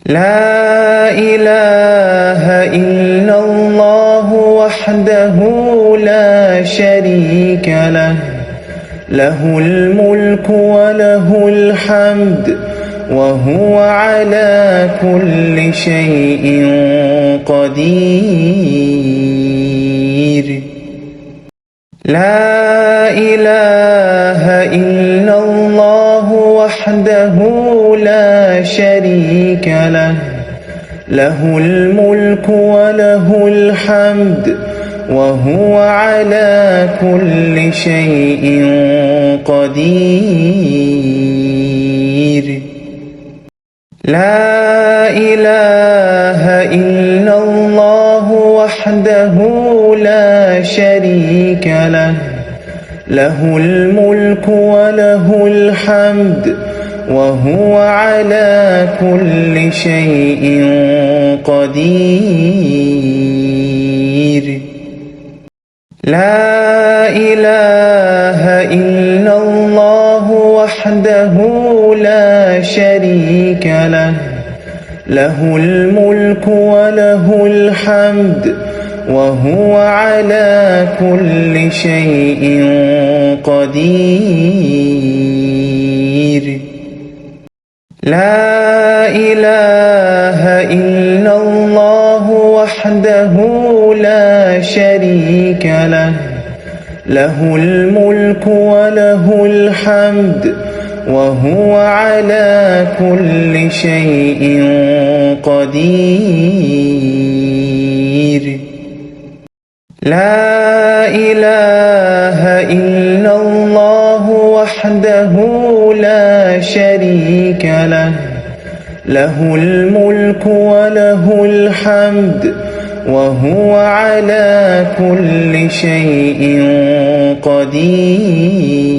لا إله إلا الله وحده لا شريك له، له الملك وله الحمد وهو على كل شيء قدير. لا إله إلا الله وحده لا شريك له، له الملك وله الحمد وهو على كل شيء قدير. لا إله إلا الله وحده لا شريك له، له الملك وله الحمد وهو على كل شيء قدير. لا إله إلا الله وحده لا شريك له، له الملك وله الحمد وهو على كل شيء قدير. لا إله إلا الله وحده لا شريك له، له الملك وله الحمد وهو على كل شيء قدير. لا إله إلا الله وحده لا شريك له، له الملك وله الحمد وهو على كل شيء قدير.